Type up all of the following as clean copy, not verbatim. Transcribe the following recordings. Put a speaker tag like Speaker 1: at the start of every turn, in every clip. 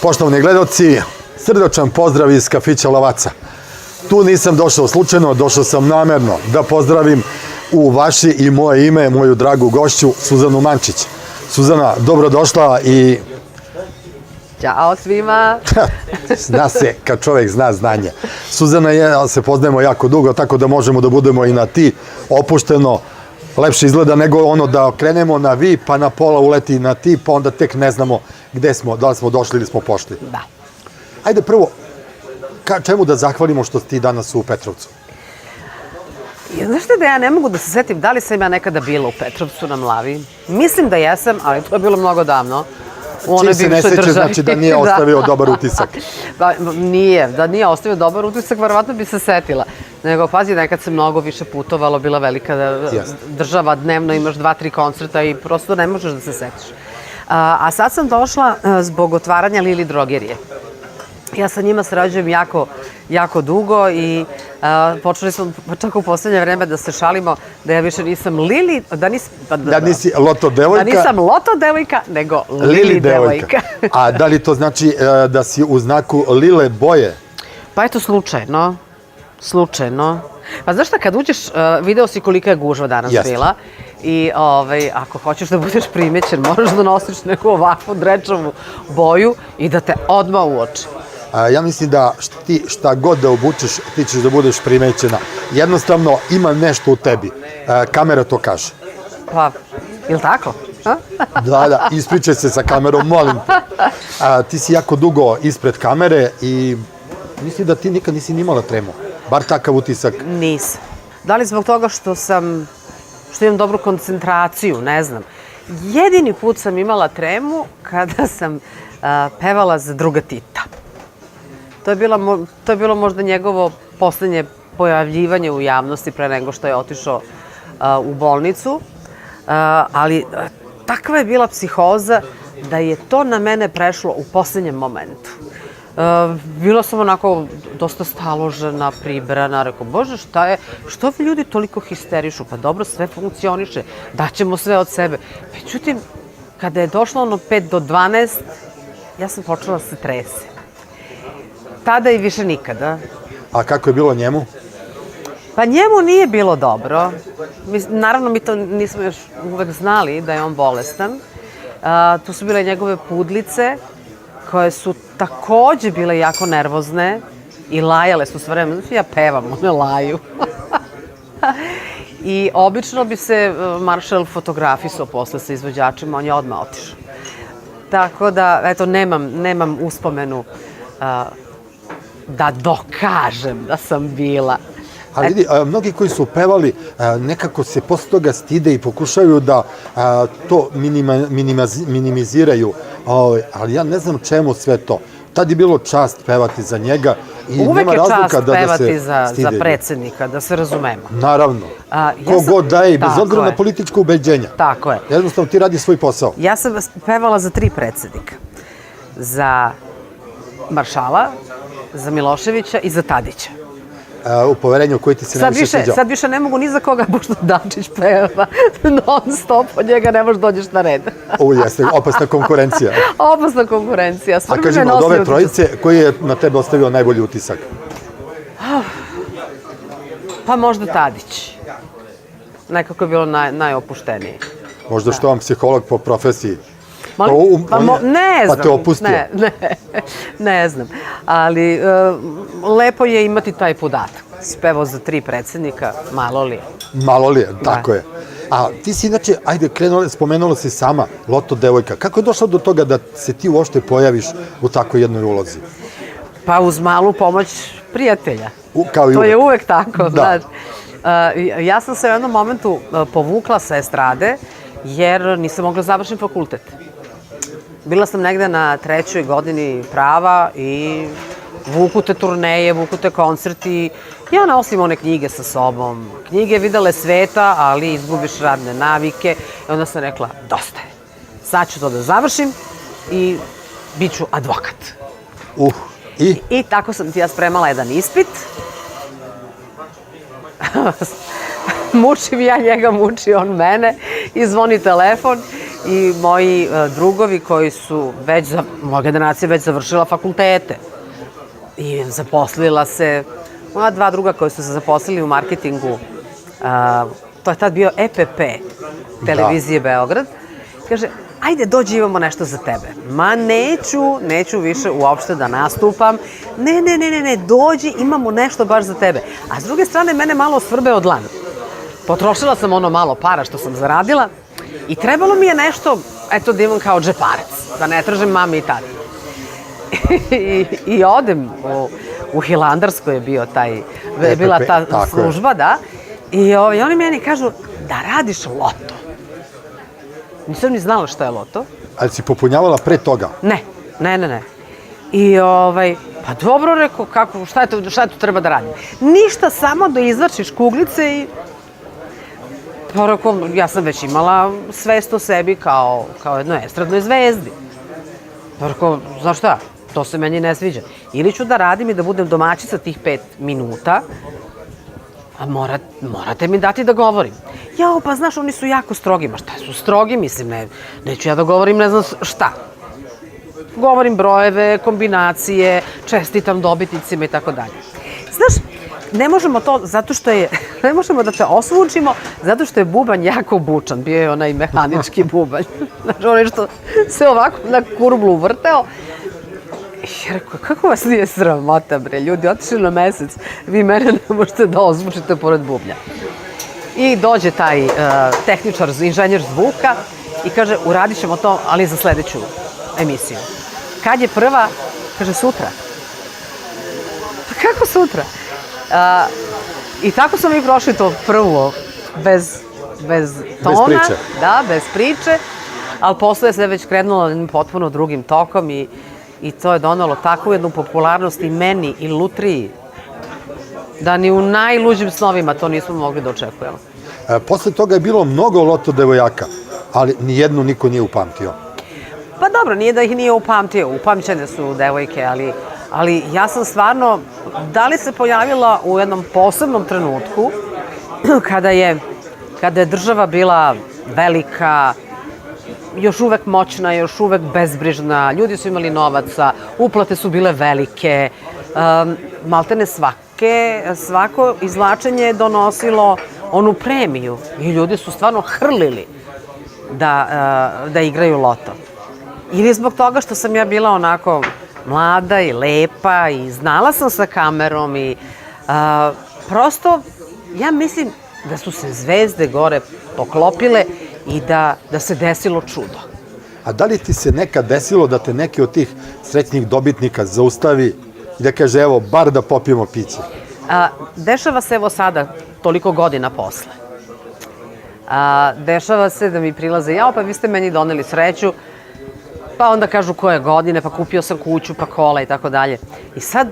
Speaker 1: Poštovani gledaoci, srdačan pozdrav iz kafića Lavaca. Tu nisam došao slučajno, došao sam namerno da pozdravim u vaše i moje ime moju dragu gošću Suzanu Mančić. Suzana, dobrodošla i...
Speaker 2: Ćao svima!
Speaker 1: Zna se, kad čovjek zna znanje. Suzana i ja se poznajemo jako dugo, tako da možemo da budemo i na ti, opušteno. Lepše izgleda nego ono da krenemo na vi, pa na pola uleti na ti, pa onda tek ne znamo gde smo, da li smo došli ili smo pošli.
Speaker 2: Da.
Speaker 1: Ajde prvo, čemu da zahvalimo što si ti danas u Petrovcu?
Speaker 2: Znaš te da ja ne mogu da se setim da li sam ja nekada bila u Petrovcu na Mlavi? Mislim da jesam, ali to je bilo mnogo davno.
Speaker 1: Čim se ne seće, znači da nije ostavio dobar utisak.
Speaker 2: Nije, da nije ostavio dobar utisak, verovatno bi se setila. Nego, pazi, nekad se mnogo više putovalo, bila velika država, dnevno imaš 2-3 koncerta i prosto ne možeš da se setiš. A sad sam došla zbog otvaranja Lili drogerije. Ja sa njima sarađujem jako dugo i počeli smo čak u poslednje vreme da se šalimo da ja više nisam Lili,
Speaker 1: da nisi Loto devojka.
Speaker 2: Da nisam Loto devojka, nego Lili devojka.
Speaker 1: A da li to znači da si u znaku lile boje?
Speaker 2: Pa eto, slučajno. Pa znaš šta, kad uđeš, video si kolika je gužva danas bila i ako hoćeš da budeš primećen, moraš da nosiš neku ovakvu drečavu boju i da te odmah uoči.
Speaker 1: Ja mislim da ti šta god da obučeš, ti ćeš da budeš primećena. Jednostavno ima nešto u tebi. Kamera to kaže.
Speaker 2: Pa, je li tako?
Speaker 1: Da, ispričaj se sa kamerom, molim te. Ti si jako dugo ispred kamere i mislim da ti nikad nisi nimala tremu. Bar takav utisak.
Speaker 2: Nisam. Da li zbog toga što imam dobru koncentraciju, ne znam. Jedini put sam imala kada sam pevala za druga Tita. To je bilo možda njegovo poslednje pojavljivanje u javnosti pre nego što je otišao u bolnicu, ali takva je bila psihoza da je to na mene prešlo u poslednjem momentu. Bila sam onako dosta staložena, pribrana, rekao, bože, šta je, što vi ljudi toliko histerišu? Pa dobro, sve funkcioniše, daćemo sve od sebe. Međutim, kada je došlo ono 5 do 12, ja sam počela da se trese. Tada i više nikada.
Speaker 1: A kako je bilo njemu?
Speaker 2: Pa njemu nije bilo dobro. Naravno, mi to nismo još uvek znali da je on bolestan. Tu su bile njegove pudlice, koje su takođe bile jako nervozne i lajale su sve vreme. Znači, ja pevam, one laju. I obično bi se Maršal fotografisao posle sa izvođačima, on je odmah otišao. Tako da, eto, nemam uspomenu da dokažem da sam bila.
Speaker 1: Ali vidi, mnogi koji su pevali nekako se posle toga stide i pokušaju da to minimiziraju, ali ja ne znam čemu sve to. Tad je bilo čast pevati za njega i nema razloga da se stide.
Speaker 2: Uvek je čast pevati za predsednika, da se razumemo.
Speaker 1: Naravno. Kogod daje, bez obzira na političko ubeđenja.
Speaker 2: Tako je.
Speaker 1: Jednostavno ti radi svoj posao.
Speaker 2: Ja sam pevala za 3 predsednika. Za Maršala, za Miloševića i za Tadića.
Speaker 1: U poverenju koji ti se najviše sviđao?
Speaker 2: Sad više ne mogu ni za koga, pošto Dačić peva non stop, od njega ne možeš dođeš na red.
Speaker 1: Jeste, opasna konkurencija.
Speaker 2: Opasna konkurencija.
Speaker 1: A kažem, od ove trojice, koji je na tebe ostavio najbolji utisak?
Speaker 2: Pa možda Tadić. Nekako je bilo najopušteniji.
Speaker 1: Možda što vam psiholog po profesiji?
Speaker 2: Ne znam.
Speaker 1: Pa te opustio?
Speaker 2: Ne znam. Ali lepo je imati taj podatak. Spevao za 3 predsednika, malo li je.
Speaker 1: Malo li je, tako je. A ti si inače, ajde, spomenula si sama, Loto devojka. Kako je došlo do toga da se ti uopšte pojaviš u takvoj jednoj ulozi?
Speaker 2: Pa uz malu pomoć prijatelja.
Speaker 1: Kao i uvek.
Speaker 2: To je uvek tako, znaš. Ja sam se u jednom momentu povukla sa estrade, jer nisam mogla završiti fakultet. Bila sam negde na 3. godini prava i vuku te turneje, vuku te koncerti. Ja nosim one knjige sa sobom. Knjige videle sveta, ali izgubiš radne navike. I onda sam rekla, dosta je. Sad ću to da završim i bit ću advokat. I tako sam ti ja spremala jedan ispit. Mučim ja njega, muči on mene i zvoni telefon i moji drugovi koji su moja generacija već završila fakultete i zaposlila se, moja dva druga koji su se zaposlili u marketingu, to je tad bio EPP, televizije Beograd, kaže, ajde dođi imamo nešto za tebe. Ma neću više uopšte da nastupam. Ne, dođi imamo nešto baš za tebe. A s druge strane mene malo svrbe od dlan. Potrošila sam ono malo para što sam zaradila i trebalo mi je nešto, eto da imam kao džeparac, da ne tražim mami i tati. I odem u Hilandarskoj je bila ta služba, da. I oni meni kažu da radiš loto. Nisam ni znala šta je loto.
Speaker 1: Ali si popunjavala pre toga?
Speaker 2: Ne. I pa dobro rekao, šta tu treba da radim? Ništa, samo da izvršiš kuglice i... Pa rekao, ja sam već imala svest o sebi kao jednoj estradnoj zvezdi. Pa rekao, znaš šta, to se meni ne sviđa. Ili ću da radim i da budem domaćica tih 5 minuta, a morate mi dati da govorim. Jao, pa znaš, oni su jako strogi. Ma šta su strogi? Mislim, neću ja da govorim ne znam šta. Govorim brojeve, kombinacije, čestitam dobitnicima i tako dalje. Znaš, ne možemo to zato što ne možemo da te osvučimo zato što je bubanj jako bučan. Bio je onaj mehanički bubanj. Znaš, onaj što se ovako na kurblu vrteo. I rekao, kako vas nije sramota, bre, ljudi, otišli na mesec, vi mene ne možete da ozvučite pored bubnja. I dođe taj tehničar, inženjer zvuka i kaže, uradit ćemo to, ali za sledeću emisiju. Kad je prva? Kaže, sutra. Pa kako sutra? I tako smo mi prošli to prvo, bez tona.
Speaker 1: Bez priče.
Speaker 2: Da, bez priče, ali posle je sve već krenulo potpuno drugim tokom i to je donelo takvu jednu popularnost i meni i Lutriji da ni u najluđim snovima to nismo mogli da očekujemo.
Speaker 1: Posle toga je bilo mnogo loto devojaka, ali nijednu niko nije upamtio.
Speaker 2: Pa dobro, nije da ih nije upamtio, upamćene su devojke, ali ja sam stvarno, da li se pojavila u jednom posebnom trenutku kada je država bila velika, još uvek moćna, još uvek bezbrižna, ljudi su imali novaca, uplate su bile velike, maltene svako izvlačenje je donosilo onu premiju i ljudi su stvarno hrlili da igraju loto. Ili zbog toga što sam ja bila onako mlada i lepa i znala sam sa kamerom i prosto ja mislim da su se zvezde gore poklopile i da se desilo čudo.
Speaker 1: A da li ti se nekad desilo da te neki od tih srećnih dobitnika zaustavi i da kaže, evo, bar da popijemo piće?
Speaker 2: Dešava se evo sada, toliko godina posle. Dešava se da mi prilaze, jao, pa vi ste meni doneli sreću, pa onda kažu koje godine, pa kupio sam kuću, pa kola i tako dalje. I sad,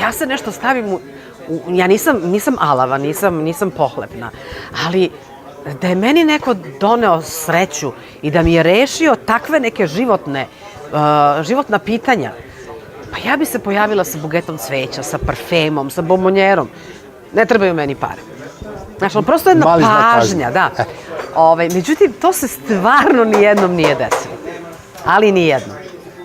Speaker 2: ja se nešto stavim ja nisam alava, nisam pohlepna, ali da je meni neko doneo sreću i da mi je rešio takve neke životna pitanja, pa ja bi se pojavila sa bugetom cveća, sa parfemom, sa bombonjerom. Ne trebaju meni pare. Znači, prosto jedna pažnja, da. Međutim, to se stvarno nijednom nije desilo. Ali nijednom.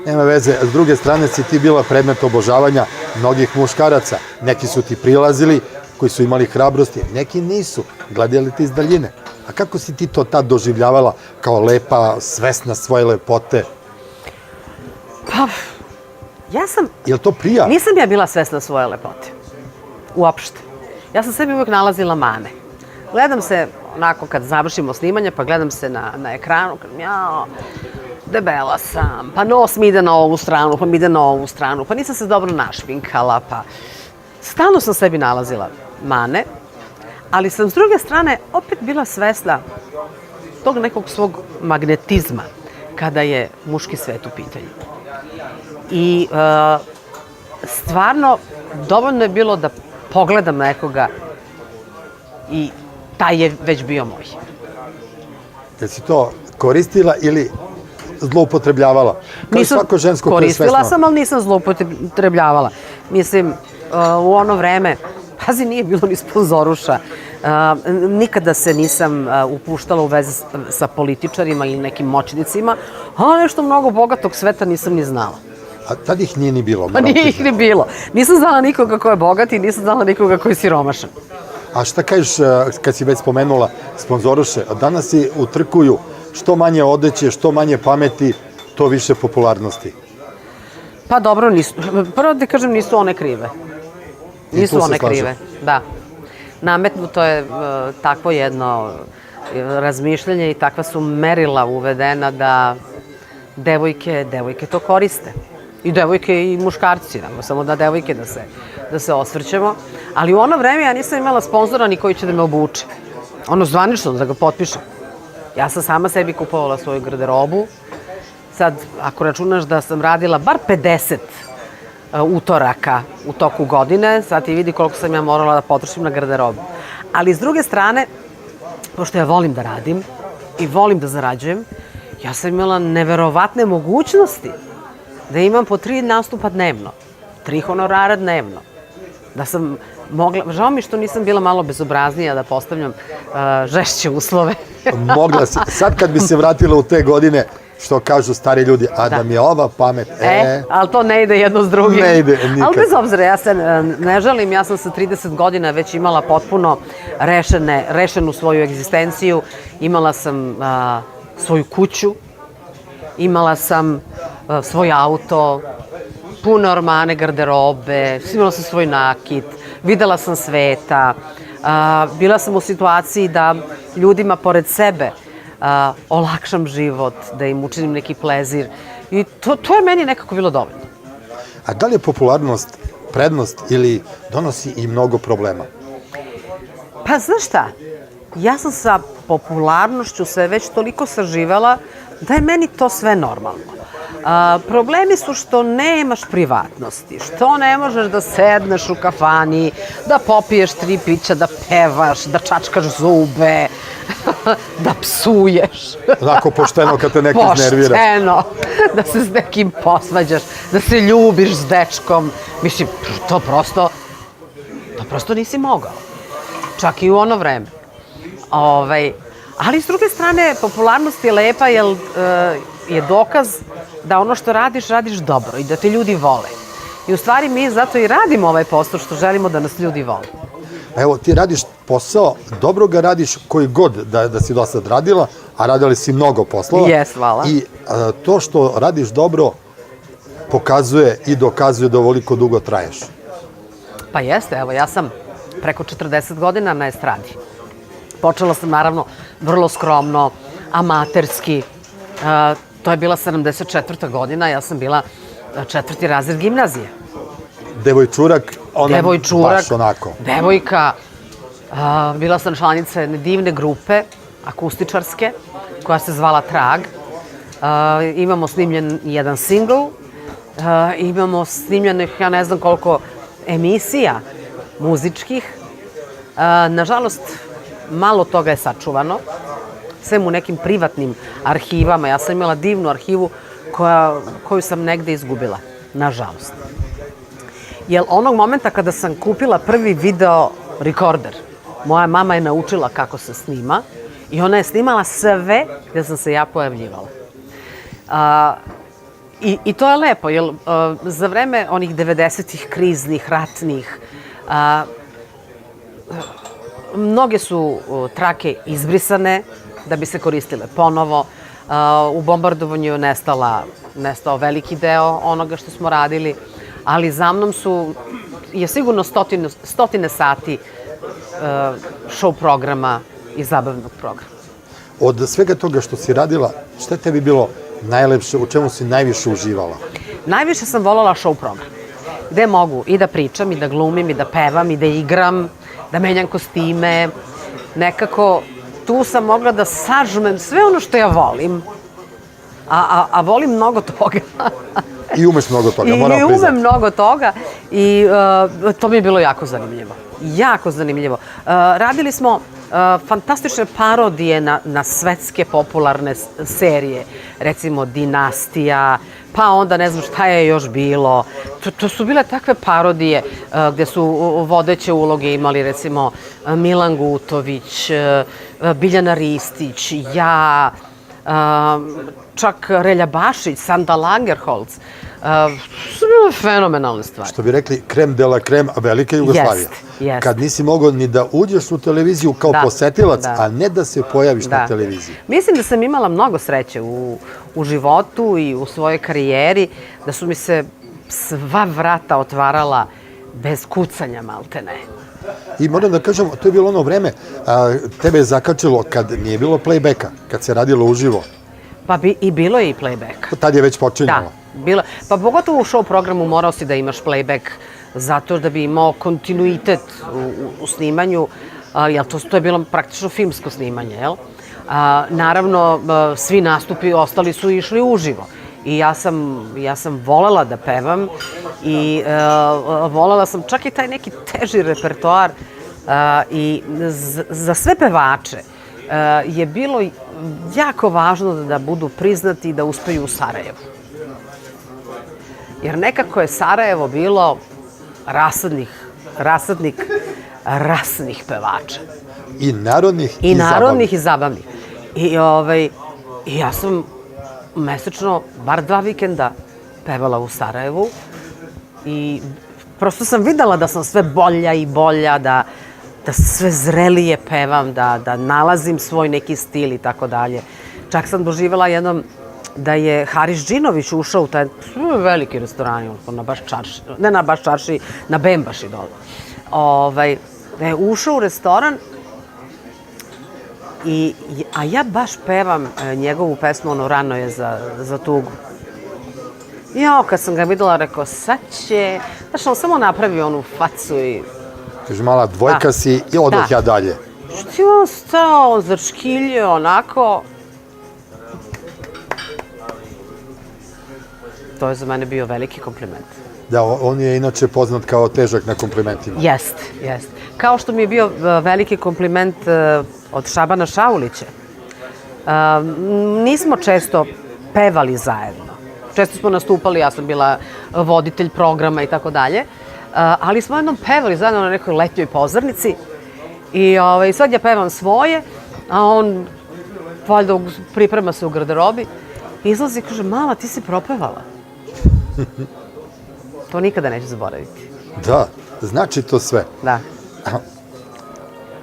Speaker 1: Nema veze, s druge strane si ti bila predmet obožavanja mnogih muškaraca. Neki su ti prilazili, koji su imali hrabrosti, neki nisu, gledali ti iz daljine. A kako si ti to tad doživljavala kao lepa, svesna svoje lepote?
Speaker 2: Pa, ja sam...
Speaker 1: Je li to prija?
Speaker 2: Nisam ja bila svesna svoje lepote. Uopšte. Ja sam sebi uvek nalazila mane. Gledam se, onako, kad završimo snimanje, pa gledam se na ekranu, kažem, jao, debela sam, pa nos mi ide na ovu stranu, pa mi ide na ovu stranu, pa nisam se dobro našminkala, pa... Stalno sam sebi nalazila mane, ali sam s druge strane opet bila svesna tog nekog svog magnetizma kada je muški svet u pitanju. I stvarno, dovoljno je bilo da pogledam nekoga i taj je već bio moj.
Speaker 1: Jesi to koristila ili zloupotrebljavala?
Speaker 2: Koristila sam, ali nisam zloupotrebljavala. Mislim, u ono vreme, pazi, nije bilo ni sponzoruša, Nikada se nisam upuštala u veze sa političarima ili nekim moćnicima, a nešto mnogo bogatog sveta nisam ni znala.
Speaker 1: A tad ih nije ni bilo.
Speaker 2: Pa nije ih ni bilo. Nisam znala nikoga ko je bogat i nisam znala nikoga ko je siromašan.
Speaker 1: A šta kažeš kad si već spomenula sponzoruše? Danas si utrkuju što manje odeće, što manje pameti, to više popularnosti.
Speaker 2: Pa dobro, prvo da kažem, nisu one krive. Nisu one krive, da. Nametnuto je takvo jedno razmišljanje i takva su merila uvedena da devojke to koriste. I devojke i muškarci, samo da devojke da se osvrćemo. Ali u ono vreme ja nisam imala sponzora ni koji će da me obuče. Ono zvanično, da ga potpišem. Ja sam sama sebi kupovala svoju garderobu. Sad, ako računaš da sam radila bar 50 utoraka u toku godine, sad ti vidi koliko sam ja morala da potrošim na garderobu. Ali s druge strane, pošto ja volim da radim i volim da zarađujem, ja sam imala neverovatne mogućnosti da imam po 3 nastupa dnevno, 3 honorara dnevno. Da sam mogla, žao mi što nisam bila malo bezobraznija da postavljam žešće uslove.
Speaker 1: Mogla si. Sad kad bi se vratila u te godine, što kažu stari ljudi, a da mi je ova pamet...
Speaker 2: Ali to ne ide jedno s drugim.
Speaker 1: Ne ide nikad.
Speaker 2: Ali bez obzira, ja se ne žalim, ja sam sa 30 godina već imala potpuno rešenu svoju egzistenciju. Imala sam svoju kuću, imala sam svoj auto, pune ormane, garderobe, imala sam svoj nakit, videla sam sveta, bila sam u situaciji da ljudima pored sebe olakšam život, da im učinim neki plezir. I to je meni nekako bilo dovoljno.
Speaker 1: A da li je popularnost prednost ili donosi i mnogo problema?
Speaker 2: Pa znaš šta, ja sam sa popularnošću se već toliko saživela da je meni to sve normalno. Problemi su što nemaš privatnosti, što ne možeš da sedneš u kafani, da popiješ 3 pića, da pevaš, da čačkaš zube, da psuješ.
Speaker 1: Onako pošteno kad te neko iznervira.
Speaker 2: Pošteno, da se s nekim posvađaš, da se ljubiš s dečkom. Mislim, to prosto nisi mogao. Čak i u ono vreme. Ali s druge strane, popularnost je lepa jer je dokaz da ono što radiš, radiš dobro i da te ljudi vole. I u stvari mi zato i radimo ovaj posao što želimo da nas ljudi vole.
Speaker 1: Evo, ti radiš posao, dobro ga radiš koji god da si do sad radila, a radili si mnogo poslova.
Speaker 2: Jes, hvala.
Speaker 1: I to što radiš dobro pokazuje i dokazuje da ovoliko dugo traješ.
Speaker 2: Pa jeste, evo, ja sam preko 40 godina na estradi. Počela sam, naravno, vrlo skromno, amaterski. To je bila 74. godina, ja sam bila 4. razred gimnazije.
Speaker 1: Devojčurak, ona baš onako.
Speaker 2: Devojka. Bila sam članica jedne divne grupe, akustičarske, koja se zvala Trag. Imamo snimljen jedan singl, imamo snimljenih, ja ne znam koliko, emisija muzičkih. Nažalost, malo toga je sačuvano, sve u nekim privatnim arhivama. Ja sam imala divnu arhivu koju sam negde izgubila, nažalost. Jer onog momenta kada sam kupila prvi video rekorder, moja mama je naučila kako se snima i ona je snimala sve gde sam se ja pojavljivala. I to je lepo, jer za vreme onih 90-ih kriznih, ratnih, mnoge su trake izbrisane da bi se koristile ponovo. U bombardovanju je nestao veliki deo onoga što smo radili, ali za mnom je sigurno stotine sati show programa i zabavnog programa.
Speaker 1: Od svega toga što si radila, šta je tebi bilo najlepše, u čemu si najviše uživala?
Speaker 2: Najviše sam voljela show program, gde mogu i da pričam, i da glumim, i da pevam, i da igram, da menjam kostime. Nekako tu sam mogla da sažmem sve ono što ja volim, a volim mnogo toga.
Speaker 1: I umeš mnogo toga, moram priznati.
Speaker 2: I umem mnogo toga i to mi je bilo jako zanimljivo. Jako zanimljivo. Radili smo fantastične parodije na svetske popularne serije. Recimo Dinastija, pa onda ne znam šta je još bilo. To su bile takve parodije. gde su vodeće uloge imali recimo Milan Gutović, Biljana Ristić, ja, čak Relja Bašić, Sanda Lagerholz. Su bile fenomenalne stvari.
Speaker 1: Što bi rekli, krem de la krem, velika Jugoslavija.
Speaker 2: Jest.
Speaker 1: Kad nisi mogao ni da uđeš u televiziju kao posetilac, a ne da se pojaviš na televiziji.
Speaker 2: Mislim da sam imala mnogo sreće u životu i u svojoj karijeri, da su mi se sva vrata otvarala bez kucanja, maltene.
Speaker 1: I moram da kažem, to je bilo ono vreme, tebe je zakačilo kad nije bilo playbacka, kad se radilo uživo.
Speaker 2: Pa i bilo je i playbacka.
Speaker 1: Tad je već počinjalo.
Speaker 2: Da, pa pogotovo u show programu morao si da imaš playback zato da bi imao kontinuitet u snimanju, jer to je bilo praktično filmsko snimanje, jel? Naravno, svi nastupi ostali su išli uživo. I ja sam volela da pevam i volela sam čak i taj neki teži repertoar i za sve pevače je bilo jako važno da budu priznati i da uspeju u Sarajevu. Jer nekako je Sarajevo bilo rasadnik rasnih pevača.
Speaker 1: I narodnih
Speaker 2: i narodnih i zabavnih. I ja sam mesečno, bar 2 vikenda pevala u Sarajevu i prosto sam videla da sam sve bolja i bolja, da sve zrelije pevam, da nalazim svoj neki stil i tako dalje. Čak sam doživjela jednom da je Haris Džinović ušao u taj veliki restoran, na baš čarši, ne na baš čarši, na Bembaši dole. Da je ušao u restoran, a ja baš pevam njegovu pesmu, ono Rano je za tugu. Jao, kad sam ga videla, rekao, sad će, znaš, on samo napravi onu facu i...
Speaker 1: Kaže, mala dvojka si i odoh ja dalje.
Speaker 2: Što ti on stao, začkiljio, onako... To je za mene bio veliki kompliment.
Speaker 1: Da, on je inače poznat kao težak na komplimentima.
Speaker 2: Jest. Kao što mi je bio veliki kompliment od Šabana Šaulića. Nismo često pevali zajedno. Često smo nastupali, ja sam bila voditelj programa i tako dalje. Ali smo jednom pevali zajedno na nekoj letnjoj pozornici. I sad ja pevam svoje, a on valjda priprema se u garderobi. Izlazi i kaže, mala, ti si propevala. To nikada neću zaboraviti.
Speaker 1: Da, znači to sve.
Speaker 2: Da.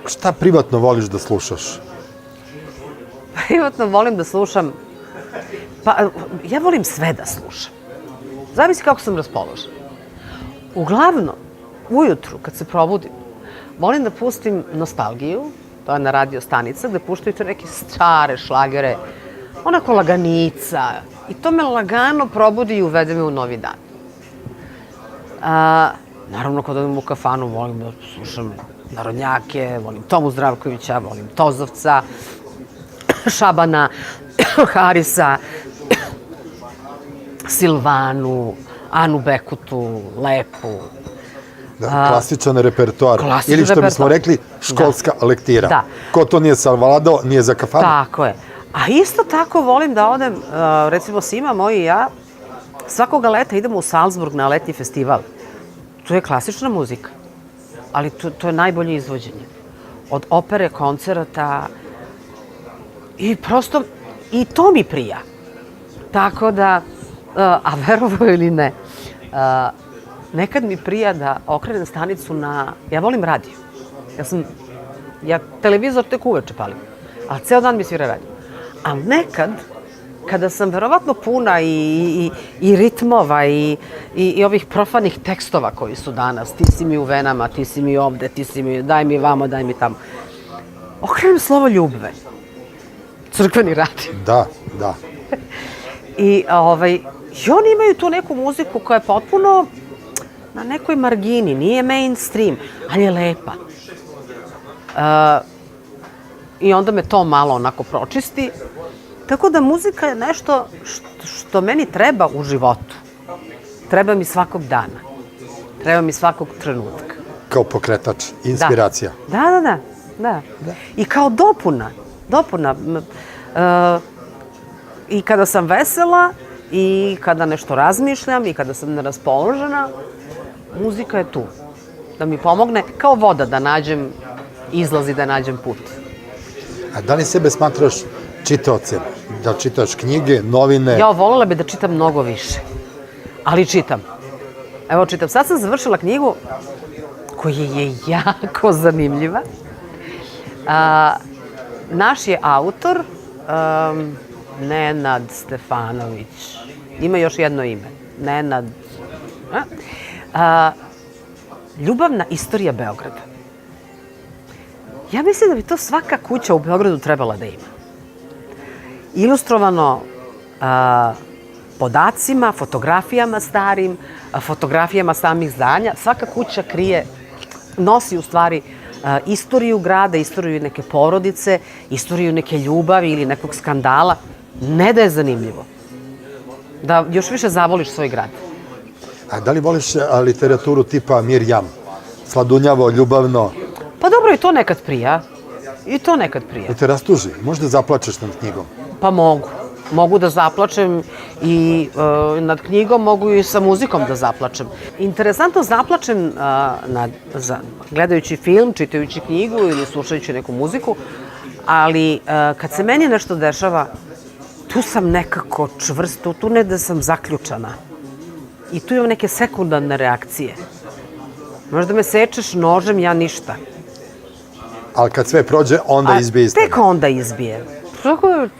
Speaker 1: Šta privatno voliš da slušaš?
Speaker 2: Privatno volim da slušam... Pa, ja volim sve da slušam. Zavisi kako sam raspoložena. Uglavnom, ujutru, kad se probudim, volim da pustim Nostalgiju, to je na radio stanica, gde puštaju te neke stare šlagere, onako laganica. I to me lagano probudi i uvede me u novi dan. Naravno, kad odem u kafanu, volim da slušam narodnjake, volim Tomu Zdravkovića, volim Tozovca, Šabana, Harisa, Silvanu, Anu Bekutu, Lepu.
Speaker 1: Klasičan repertoar. Ili što bismo rekli, školska lektira.
Speaker 2: Da.
Speaker 1: Ko to nije savladao, nije za kafanu.
Speaker 2: Tako je. A isto tako volim da odem, recimo Sima moj i ja, svakoga leta idemo u Salzburg na letnji festival. To je klasična muzika, ali to je najbolje izvođenje. Od opere, koncerata i prosto, i to mi prija. Tako da, a verovo ili ne, nekad mi prija da okrenem stanicu na, ja volim radio. Ja televizor tek uveče palim, a ceo dan mi svira radio. A nekad, kada sam verovatno puna i ritmova i ovih profanih tekstova koji su danas, ti si mi u venama, ti si mi ovde, ti si mi, daj mi vamo, daj mi tamo, okrenem slovo ljubve. Crkveni radio.
Speaker 1: Da.
Speaker 2: I oni imaju tu neku muziku koja je potpuno na nekoj margini, nije mainstream, ali je lepa. I onda me to malo onako pročisti. Tako da muzika je nešto što meni treba u životu. Treba mi svakog dana. Treba mi svakog trenutka.
Speaker 1: Kao pokretač, inspiracija.
Speaker 2: Da. I kao dopuna. I kada sam vesela, i kada nešto razmišljam, i kada sam neraspoložena, muzika je tu. da mi pomogne, kao voda da nađem izlaz i da nađem put.
Speaker 1: A da li sebe smatraš čitaocem? Da čitaš knjige, novine?
Speaker 2: Ja voljela bi da čitam mnogo više, ali čitam. Evo čitam, sad sam završila knjigu koja je jako zanimljiva. Naš je autor Nenad Stefanović. Ima još jedno ime. Nenad. Ljubavna istorija Beograda. Ja mislim da bi to svaka kuća u Beogradu trebala da ima. Ilustrovano podacima, fotografijama starim, fotografijama samih zdanja. Svaka kuća nosi u stvari istoriju grada, istoriju neke porodice, istoriju neke ljubavi ili nekog skandala. Ne da je zanimljivo. Da još više zavoliš svoj grad.
Speaker 1: A da li voliš literaturu tipa Mirjam? Sladunjavo, ljubavno?
Speaker 2: Pa dobro, i to nekad prija. I to nekad prija.
Speaker 1: Da te rastuži? Možda zaplačeš nad knjigom?
Speaker 2: Pa mogu. Mogu da zaplačem i nad knjigom, mogu i sa muzikom da zaplačem. Interesantno zaplačem gledajući film, čitajući knjigu ili slušajući neku muziku, ali kad se meni nešto dešava, tu sam nekako čvrsto, tu ne da sam zaključana. I tu imam neke sekundarne reakcije. Možda me sečeš nožem, ja ništa.
Speaker 1: Ali kad sve prođe, onda izbije istine.
Speaker 2: Tek onda izbije.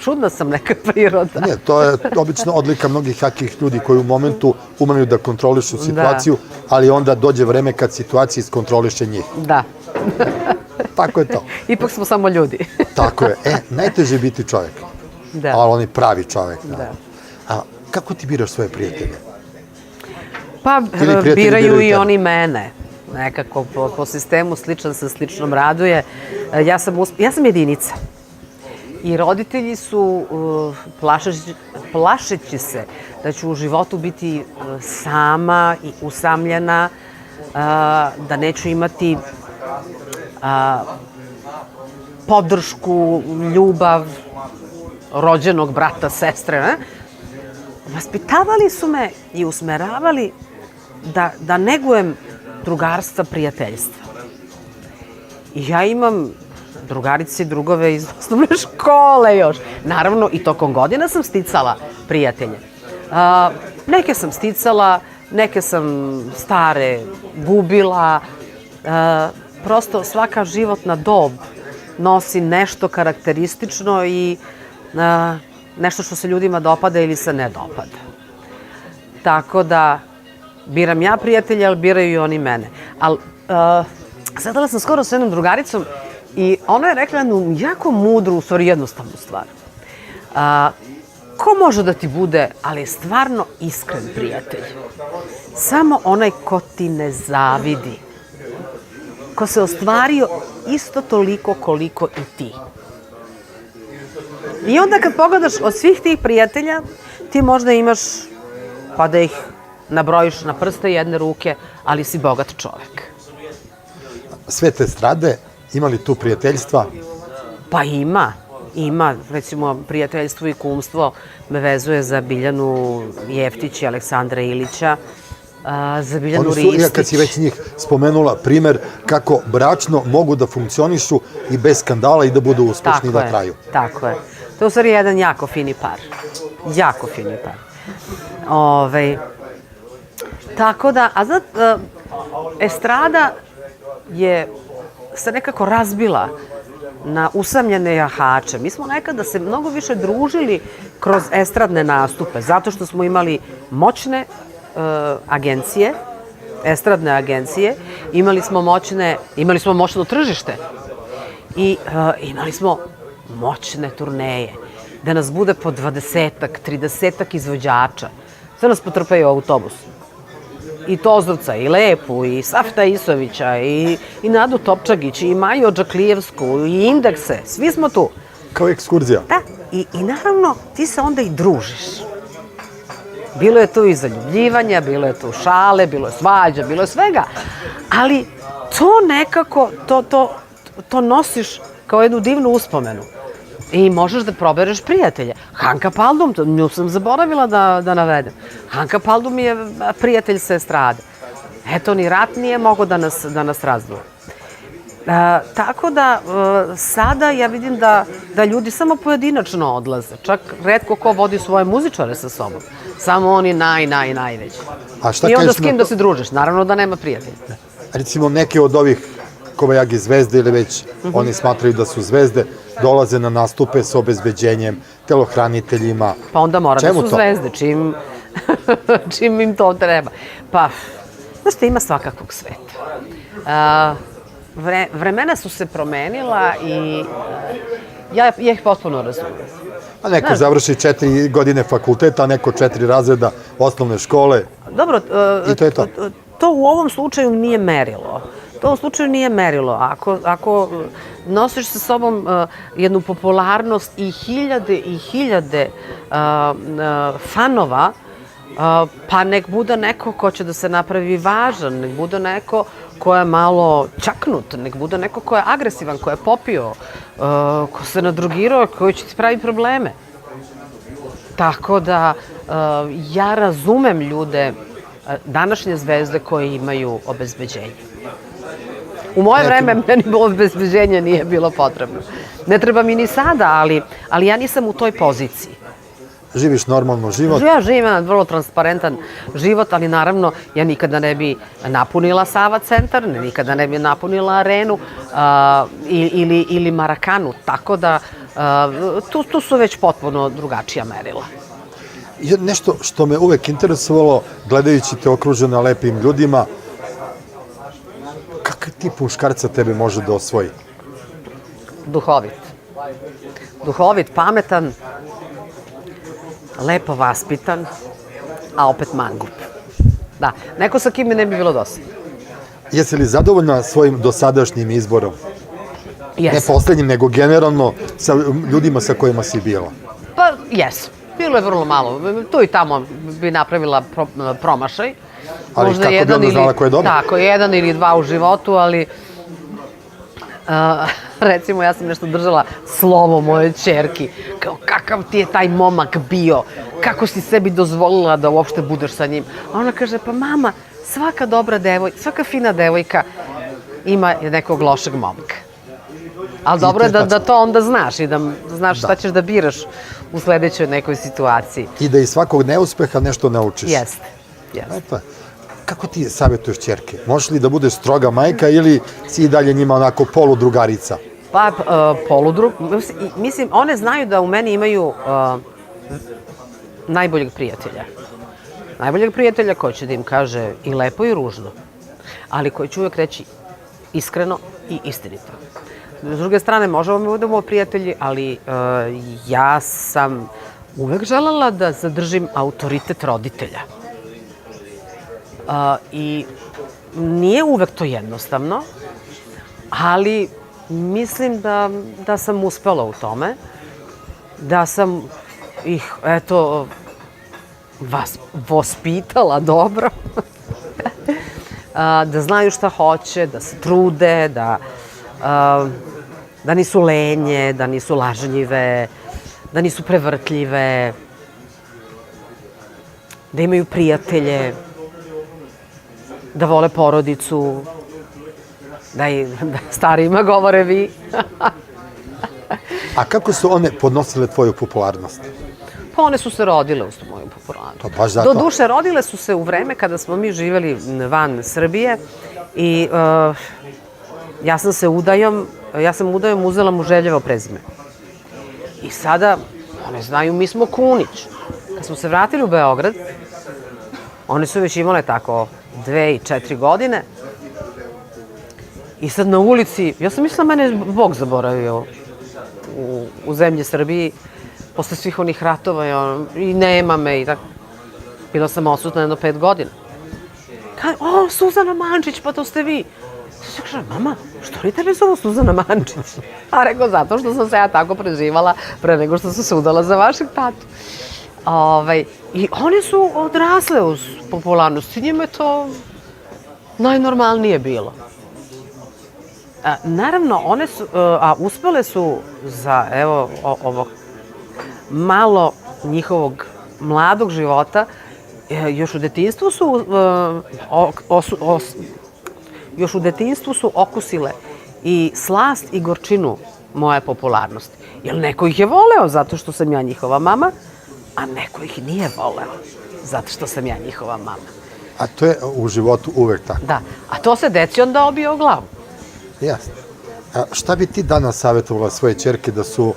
Speaker 2: Čudna sam neka priroda.
Speaker 1: Ne, to je obično odlika mnogih jakih ljudi koji u momentu umeju da kontrolišu situaciju, ali onda dođe vreme kad situacija iskontroliše njih.
Speaker 2: Da.
Speaker 1: Tako je to.
Speaker 2: Ipak smo samo ljudi.
Speaker 1: Tako je. Najteže je biti čovjek.
Speaker 2: Da.
Speaker 1: Ali on je pravi čovjek.
Speaker 2: Da.
Speaker 1: A kako ti biraš svoje prijatelje?
Speaker 2: Pa biraju i oni mene. Nekako po sistemu sličan se sličnom raduje. Ja sam jedinica. I roditelji su, plašeći se da ću u životu biti sama i usamljena, da neću imati podršku, ljubav rođenog brata, sestre, vaspitavali su me i usmeravali da negujem drugarstva, prijateljstva. I ja imam drugarice i drugove iz osnovne škole još. Naravno, i tokom godina sam sticala prijatelje. Neke sam sticala, neke sam stare gubila. Prosto svaka životna dob nosi nešto karakteristično i nešto što se ljudima dopada ili se ne dopada. Tako da biram ja prijatelje, ali biraju i oni mene. Ali sedala sam skoro s jednom drugaricom i ona je rekla jednu jako mudru, u stvari jednostavnu stvar. Ko može da ti bude, ali je stvarno iskren prijatelj? Samo onaj ko ti ne zavidi. Ko se ostvario isto toliko koliko i ti. I onda kad pogledaš od svih tih prijatelja, ti možda imaš, pa da ih nabrojiš na prste jedne ruke, ali si bogat čovek.
Speaker 1: Sve te strade, ima li tu prijateljstva?
Speaker 2: Pa ima. Recimo, prijateljstvo i kumstvo me vezuje za Biljanu Jeftić i Aleksandra Ilića, za Biljanu Ristić.
Speaker 1: Kad si već njih spomenula, primer kako bračno mogu da funkcionišu i bez skandala i da budu uspešni na kraju.
Speaker 2: Tako je. To je u stvari jedan jako fini par. Jako fini par. Tako da, a znat, estrada se nekako razbila na usamljene jahače. Mi smo nekada se mnogo više družili kroz estradne nastupe, zato što smo imali moćne agencije, estradne agencije, imali smo moćno tržište i imali smo moćne turneje, da nas bude po 20-ak, 30-ak izvođača. Sve nas potrpaju autobus. I Tozovca, i Lepu, i Safta Isovića, i Nadu Topčagić, i Maju Odžaklijevsku, i Indekse. Svi smo tu.
Speaker 1: Kao ekskurzija.
Speaker 2: Da. I naravno, ti se onda i družiš. Bilo je tu i zaljubljivanja, bilo je tu šale, bilo je svađa, bilo je svega. Ali to nekako, to nosiš kao jednu divnu uspomenu. I možeš da probereš prijatelje. Hanka Paldum, nju sam zaboravila da navedem. Hanka Paldum je prijatelj sa estrade. Eto, ni rat nije mogao da nas razdvoji. Tako da sada ja vidim da ljudi samo pojedinačno odlaze. Čak retko ko vodi svoje muzičare sa sobom. Samo oni najveći.
Speaker 1: A šta
Speaker 2: I onda
Speaker 1: kažeš
Speaker 2: s kim da se družiš? Naravno da nema prijatelja.
Speaker 1: Recimo neke od ovih Kobajagi zvezde ili već oni smatraju da su zvezde, dolaze na nastupe sa obezbeđenjem, telohraniteljima.
Speaker 2: Pa onda mora da
Speaker 1: Čemu
Speaker 2: su
Speaker 1: to?
Speaker 2: zvezde, čim im to treba. Pa, znaš, ima svakakvog sveta. Vremena su se promenila i ja ih potpuno razumem.
Speaker 1: A neko završi 4 godine fakulteta, a neko 4 razreda osnovne škole.
Speaker 2: Dobro,
Speaker 1: I to je to.
Speaker 2: to u ovom slučaju nije merilo. To u slučaju nije merilo. Ako nosiš sa sobom jednu popularnost i hiljade fanova, pa nek bude neko ko će da se napravi važan, nek bude neko ko je malo čaknut, nek bude neko ko je agresivan, ko je popio, ko se nadrogirao, koji će ti pravi probleme. Tako da ja razumem ljude, današnje zvezde koje imaju obezbeđenje. U moje vreme meni obezbeđenje nije bilo potrebno. Ne treba mi ni sada, ali ja nisam u toj poziciji.
Speaker 1: Živiš normalno život.
Speaker 2: Ja živim jedan vrlo transparentan život, ali naravno ja nikada ne bi napunila Sava centar, nikada ne bi napunila Arenu ili Marakanu, tako da tu su već potpuno drugačija merila.
Speaker 1: Nešto što me uvek interesovalo, gledajući te okružena lepim ljudima, kakav tip muškarca tebe može da osvoji?
Speaker 2: Duhovit. Duhovit, pametan, lepo vaspitan, a opet mangup. Da, neko sa kim mi ne bi bilo dosadno.
Speaker 1: Jesi li zadovoljna svojim dosadašnjim izborom? Ne
Speaker 2: Jesam.
Speaker 1: poslednjim, nego generalno sa ljudima sa kojima si bila?
Speaker 2: Pa, jesam. Bilo je vrlo malo. Tu i tamo bi napravila promašaj.
Speaker 1: Ali
Speaker 2: Možda
Speaker 1: kako bi
Speaker 2: jedan
Speaker 1: onda znala ko je dobar?
Speaker 2: Tako, 1 ili 2 u životu, ali recimo ja sam nešto držala slovo mojoj ćerki. Kao, kakav ti je taj momak bio? Kako si sebi dozvolila da uopšte budeš sa njim? A ona kaže, pa mama, svaka dobra devojka, svaka fina devojka ima nekog lošeg momka. Ali dobro je da to onda znaš i da znaš šta ćeš da biraš u sledećoj nekoj situaciji.
Speaker 1: I da iz svakog neuspeha nešto naučiš.
Speaker 2: Jeste.
Speaker 1: Eto, kako ti savjetuješ ćerke? Možeš li da budeš stroga majka ili si i dalje njima onako poludrugarica?
Speaker 2: Pa, mislim, one znaju da u meni imaju najboljeg prijatelja. Najboljeg prijatelja koji će da im kaže i lepo i ružno, ali koji će uvek reći iskreno i istinito. S druge strane, možemo mi budemo prijatelji, ali ja sam uvek želela da zadržim autoritet roditelja. I nije uvek to jednostavno, ali mislim da sam uspela u tome, da sam ih, eto, vaspitala dobro, da znaju šta hoće, da se trude, da nisu lenje, da nisu lažnjive, da nisu prevrtljive, da imaju prijatelje, da vole porodicu, da starijima govore vi.
Speaker 1: A kako su one podnosile tvoju popularnost?
Speaker 2: Pa one su se rodile uz tu moju popularnost.
Speaker 1: To baš zato?
Speaker 2: Doduše, rodile su se u vreme kada smo mi živjeli van Srbije i ja sam udajom uzela Muželjevo prezime. I sada, one znaju, mi smo Kunić. Kad smo se vratili u Beograd, one su već imale tako 2 i 4 godine. I sad na ulici, ja sam mislila mene Bog zaboravio u zemlji Srbiji, posle svih onih ratova i nema me i tako. Bila sam odsutna jedno 5 godina. Kaže, o, Suzana Mančić, pa to ste vi. Ja kažem, mama, što li tebe zovu Suzana Mančić? A rekao, zato što sam se ja tako preživala pre nego što sam se udala za vašeg tatu. I one su odrasle uz popularnost i njima je to najnormalnije bilo. Naravno, one su, uspele su za, evo, ovog malo njihovog mladog života još u detinjstvu su okusile i slast i gorčinu moje popularnosti. Jer neko ih je voleo zato što sam ja njihova mama, a neko ih nije voleo zato što sam ja njihova mama.
Speaker 1: A to je u životu uvek tako.
Speaker 2: Da, a to se deci onda obije o glavu.
Speaker 1: Jasno. A šta bi ti danas savjetovala svoje ćerke da su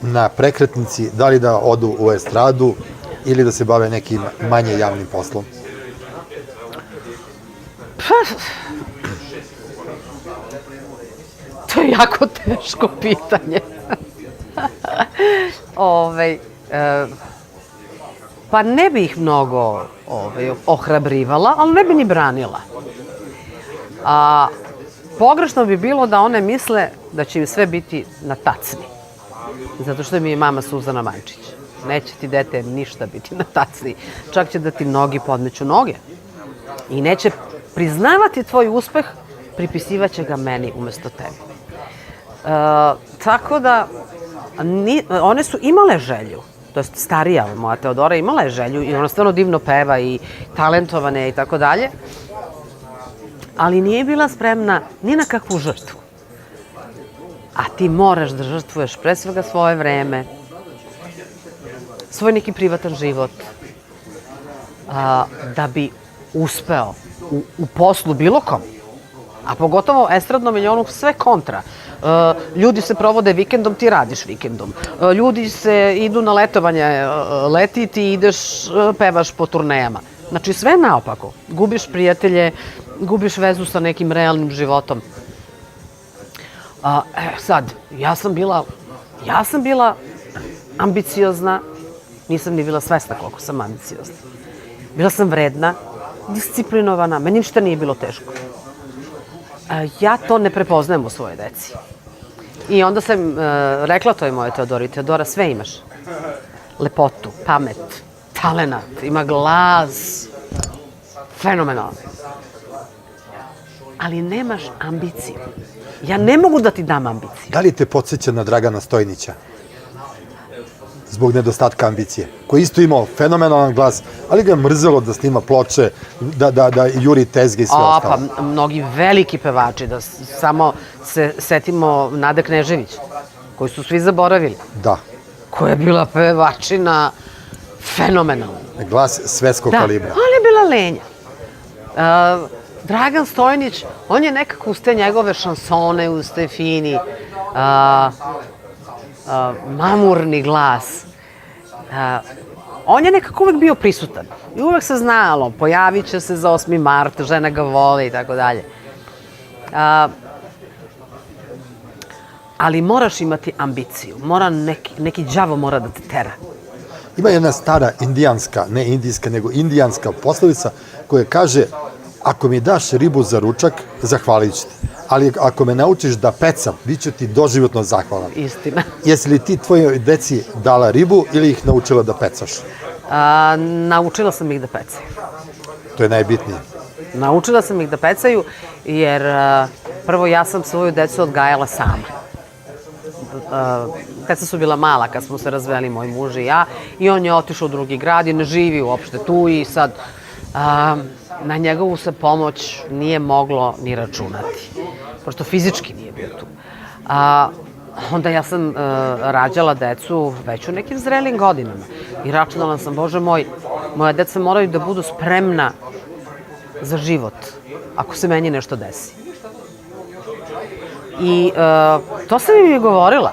Speaker 1: na prekretnici, da li da odu u estradu ili da se bave nekim manje javnim poslom?
Speaker 2: To je jako teško pitanje. Pa ne bi ih mnogo ohrabrivala, ali ne bi ni branila. Pogrešno bi bilo da one misle da će im sve biti na tacni. Zato što mi je mama Suzana Mančić. Neće ti, dete, ništa biti na tacni. Čak će da ti mnogi podmeću noge. I neće priznavati tvoj uspeh, pripisivaće ga meni umesto tebi. Tako da, one su imale želju. To je starija moja Teodora, imala je želju i ona stvarno divno peva i talentovana je i tako dalje. Ali nije bila spremna ni na kakvu žrtvu. A ti moraš da žrtvuješ pre svega svoje vreme, svoj neki privatan život, da bi uspeo u poslu bilo kom. A pogotovo estradnom milijonu sve kontra. Ljudi se provode vikendom, ti radiš vikendom. Ljudi se idu na letovanje, leti, ti ideš, pevaš po turnejama. Znači sve naopako. Gubiš prijatelje, gubiš vezu sa nekim realnim životom. Sad, ja sam bila ambiciozna, nisam ni bila svesna koliko sam ambiciozna. Bila sam vredna, disciplinovana, meni ništa nije bilo teško. Ja to ne prepoznajem u svojoj deci. I onda sam rekla toj moje Teodori, Teodora, sve imaš. Lepotu, pamet, talenat, ima glas, fenomenalan. Ali nemaš ambiciju. Ja ne mogu da ti dam ambiciju.
Speaker 1: Da li te podsjeća na Dragana Stojnića? Zbog nedostatka ambicije. Koji isto imao fenomenalan glas, ali ga je mrzelo da snima ploče, da juri tezge i sve ostalo.
Speaker 2: Pa mnogi veliki pevači, da samo se setimo Nade Knežević, koji su svi zaboravili.
Speaker 1: Da.
Speaker 2: Koja je bila pevačina fenomenalna.
Speaker 1: Glas svetskog kalibra.
Speaker 2: Da, ali je bila lenja. Dragan Stojnić, on je nekako uz te njegove šansone, uz te fini, mamurni glas. On je nekako uvek bio prisutan. I uvek se znalo, pojavit će se za 8. mart, žena ga voli i tako dalje. Ali moraš imati ambiciju. Neki đavo mora da te tera.
Speaker 1: Ima jedna stara indijanska, ne indijska, nego indijanska poslovica koja kaže: ako mi daš ribu za ručak, zahvalit ću ti. Ali ako me naučiš da pecam, bit ću ti doživotno zahvalan.
Speaker 2: Istina.
Speaker 1: Jesi li ti tvojoj deci dala ribu ili ih naučila da pecaš?
Speaker 2: Naučila sam ih da pecaju.
Speaker 1: To je najbitnije.
Speaker 2: Naučila sam ih da pecaju, jer prvo ja sam svoju decu odgajala sama. Deca su bila mala kad smo se razveli, moj muž i ja, i on je otišao u drugi grad i ne živi uopšte tu i sad na njegovu se pomoć nije moglo ni računati. Pošto fizički nije bio tu. Onda ja sam rađala decu već u nekim zrelim godinama. I računala sam, Bože moj, moja deca moraju da budu spremna za život, ako se meni nešto desi. I to sam im i govorila.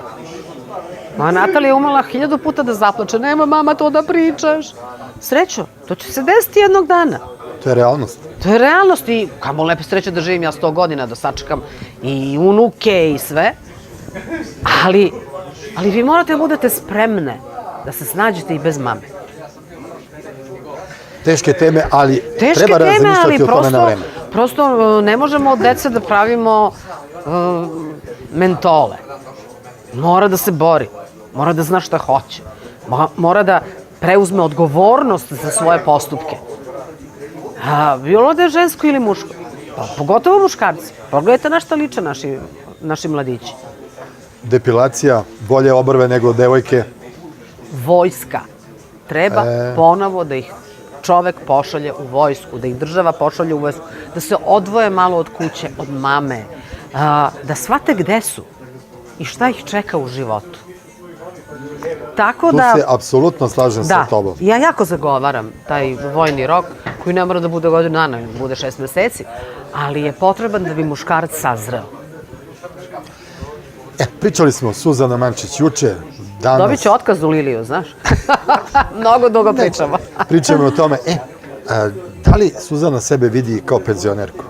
Speaker 2: Moja Natalija je umela 1000 puta da zaplače. Nema mama to da pričaš. Srećo, to će se desiti jednog dana.
Speaker 1: To je realnost.
Speaker 2: To je realnost i kamo lepe sreće da živim ja 100 godina, da sačekam i unuke i sve. Ali vi morate da budete spremne da se snađete i bez mame.
Speaker 1: Teške teme, ali treba razmišljati o tome na vreme.
Speaker 2: Prosto ne možemo od dece da pravimo mentole. Mora da se bori, mora da zna šta hoće, mora da preuzme odgovornost za svoje postupke. Bilo da je žensko ili muško, pa pogotovo muškarci. Pogledajte na šta liče naši mladići.
Speaker 1: Depilacija, bolje obrve nego devojke.
Speaker 2: Vojska. Treba ponovo da ih čovek pošalje u vojsku, da ih država pošalje u vojsku, da se odvoje malo od kuće, od mame, da shvate gde su i šta ih čeka u životu. Tako
Speaker 1: Tu
Speaker 2: da...
Speaker 1: se apsolutno slažem sa tobom.
Speaker 2: Ja jako zagovaram taj vojni rok, koji ne mora da bude godinu dana, da bude 6 meseci, ali je potreban da bi muškarac sazreo.
Speaker 1: Pričali smo Suzana Mančić juče, danas...
Speaker 2: Dobit će otkaz u Liliju, znaš? Mnogo dugo pričamo.
Speaker 1: Pričamo o tome. Da li Suzana sebe vidi kao penzionerku?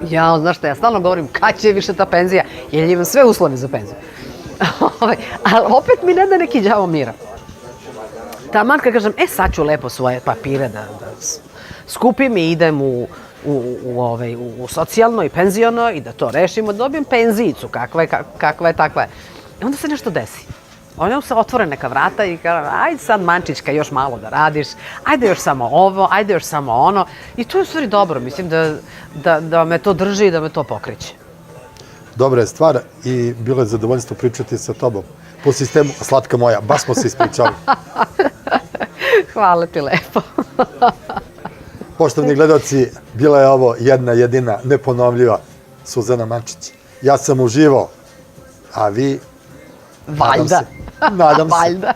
Speaker 2: Ja, znaš šta, ja stalno govorim kad će više ta penzija, jer imam sve uslove za penziju. Ali opet mi ne da neki đavo mira. Taman kad kažem, sad ću lepo svoje papire da skupim i idem u socijalno i penziono i da to rešimo, da dobijem penzijicu, kakva je, takva je. I onda se nešto desi. Onda se otvore neka vrata i kaže, ajde sad Mančićka još malo da radiš, ajde još samo ovo, ajde još samo ono. I to je u stvari dobro, mislim da me to drži i da me to pokreće.
Speaker 1: Dobra je stvar i bilo je zadovoljstvo pričati sa tobom. Po sistemu, slatka moja, baš smo se ispričali.
Speaker 2: Hvala ti lepo.
Speaker 1: Poštovni gledalci, bila je ovo jedna jedina neponovljiva Suzana Mančić. Ja sam uživao, a vi...
Speaker 2: Valjda.
Speaker 1: Nadam se.
Speaker 2: Valjda.